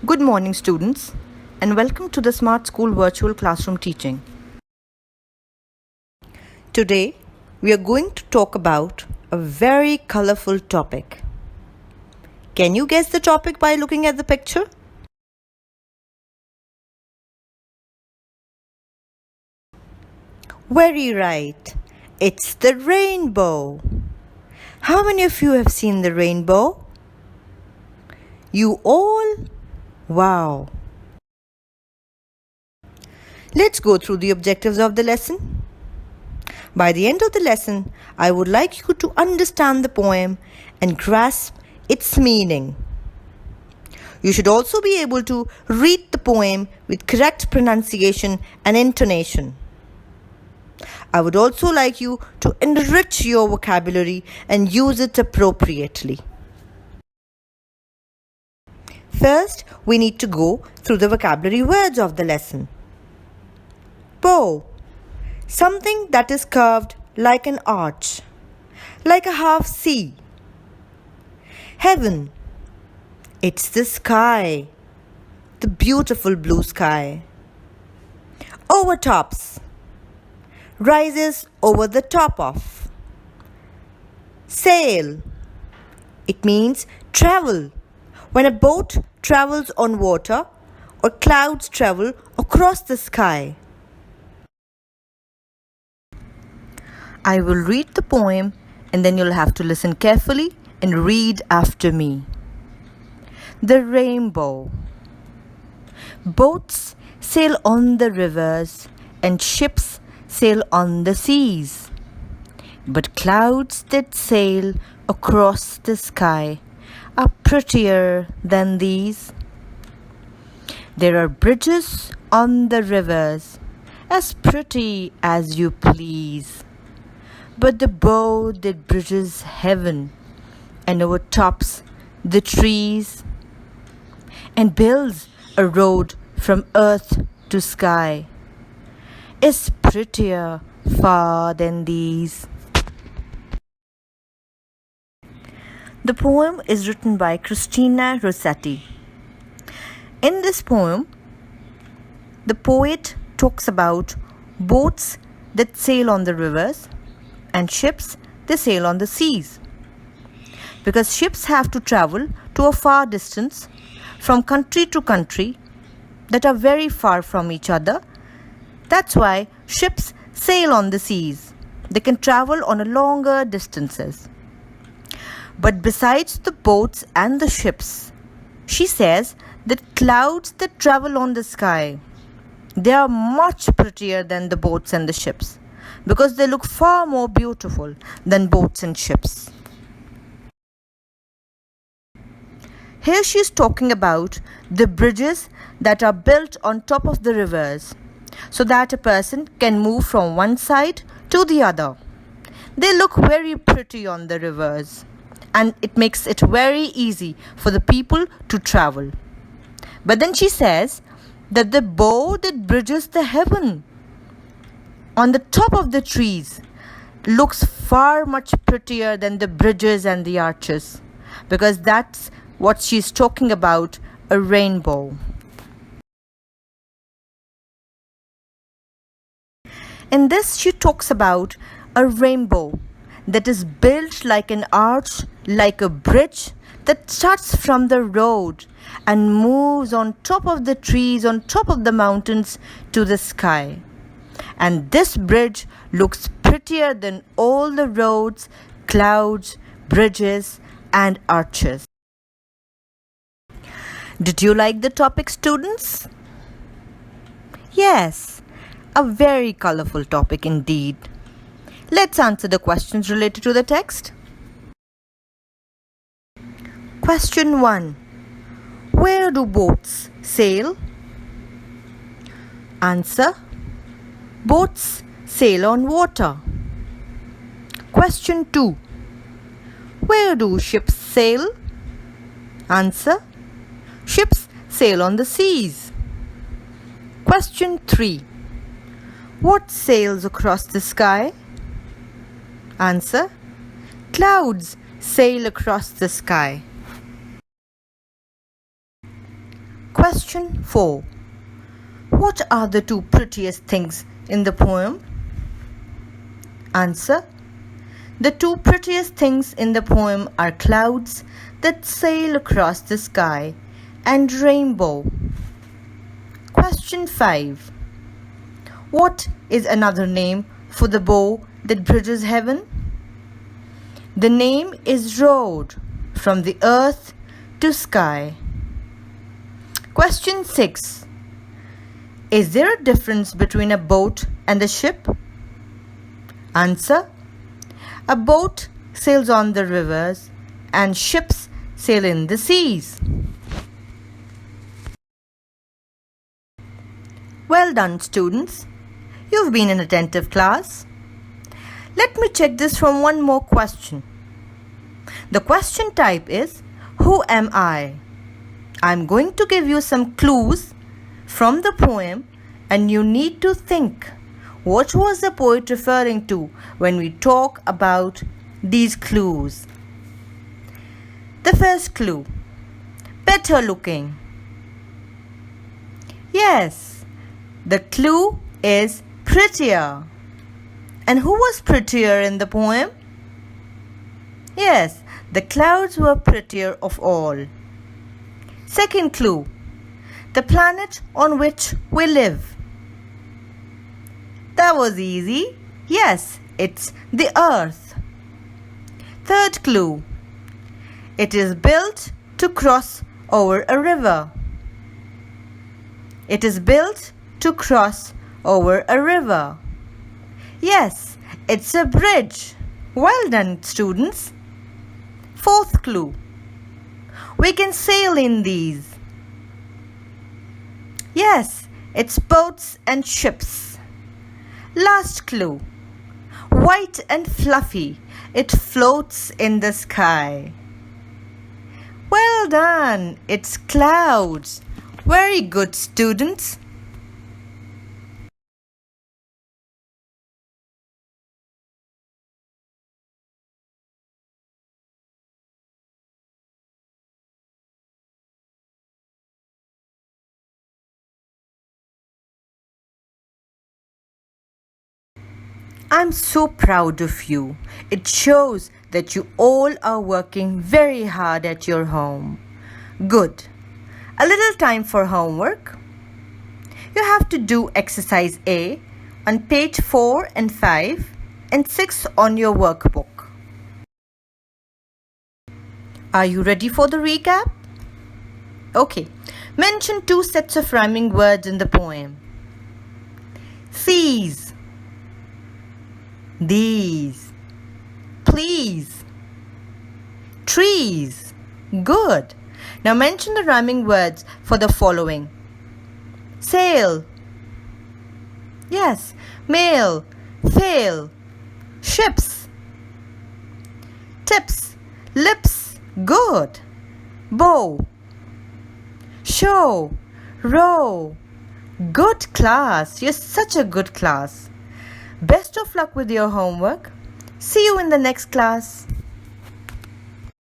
Good morning, students, and welcome to the Smart School Virtual Classroom Teaching. Today, we are going to talk about a very colorful topic. Can you guess the topic by looking at the picture? Very right. It's the rainbow. How many of you have seen the rainbow? You all? Wow. Let's go through the objectives of the lesson. By the end of the lesson, I would like you to understand the poem and grasp its meaning. You should also be able to read the poem with correct pronunciation and intonation. I would also like you to enrich your vocabulary and use it appropriately. First, we need to go through the vocabulary words of the lesson. Bow. Something that is curved like an arch, like a half C. Heaven. It's the sky, the beautiful blue sky. Overtops. Rises over the top of. Sail. It means travel. When a boat travels on water or clouds travel across the sky. I will read the poem and then you'll have to listen carefully and read after me. The rainbow. Boats sail on the rivers and ships sail on the seas. But clouds that sail across the sky are prettier than these. There are bridges on the rivers, as pretty as you please. But the bow that bridges heaven and overtops the trees and builds a road from earth to sky is prettier far than these. The poem is written by Christina Rossetti. In this poem, the poet talks about boats that sail on the rivers and ships that sail on the seas. Because ships have to travel to a far distance from country to country that are very far from each other. That's why ships sail on the seas. They can travel on a longer distances. But besides the boats and the ships, she says that clouds that travel on the sky, they are much prettier than the boats and the ships because they look far more beautiful than boats and ships. Here she is talking about the bridges that are built on top of the rivers so that a person can move from one side to the other. They look very pretty on the rivers and it makes it very easy for the people to travel. But then she says that the bow that bridges the heaven on the top of the trees looks far much prettier than the bridges and the arches because that's what she's talking about, a rainbow. In this, she talks about a rainbow that is built like an arch, like a bridge that starts from the road and moves on top of the trees, on top of the mountains to the sky. And this bridge looks prettier than all the roads, clouds, bridges, and arches. Did you like the topic, students? Yes, a very colorful topic indeed. Let's answer the questions related to the text. Question 1. Where do boats sail? Answer. Boats sail on water. Question 2. Where do ships sail? Answer. Ships sail on the seas. Question 3. What sails across the sky? Answer. Clouds sail across the sky. Question 4. What are the two prettiest things in the poem? Answer. The two prettiest things in the poem are clouds that sail across the sky and rainbow. Question 5. What is another name for the bow that bridges heaven? The name is road from the earth to sky. Question 6. Is there a difference between a boat and a ship? Answer. A boat sails on the rivers and ships sail in the seas. Well done, students. You've been in attentive class. Let me check this from one more question. The question type is, who am I? I'm going to give you some clues from the poem and you need to think. What was the poet referring to when we talk about these clues? The first clue, better looking. Yes, the clue is prettier. And who was prettier in the poem? Yes, the clouds were prettier of all. Second clue, the planet on which we live. That was easy. Yes, it's the earth. Third clue, it is built to cross over a river. It is built to cross over a river. Yes, it's a bridge. Well done, students. Fourth clue, we can sail in these. Yes, it's boats and ships. Last clue, white and fluffy, it floats in the sky. Well done, it's clouds. Very good, students. I'm so proud of you. It shows that you all are working very hard at your home. Good. A little time for homework. You have to do exercise A on page 4 and 5 and 6 on your workbook. Are you ready for the recap? Okay. Mention 2 sets of rhyming words in the poem. These. These. Please. Trees. Good. Now mention the rhyming words for the following. Sail. Yes. Mail. Fail. Ships. Tips. Lips. Good. Bow. Show. Row. Good class. You're such a good class. Best of luck with your homework. See you in the next class.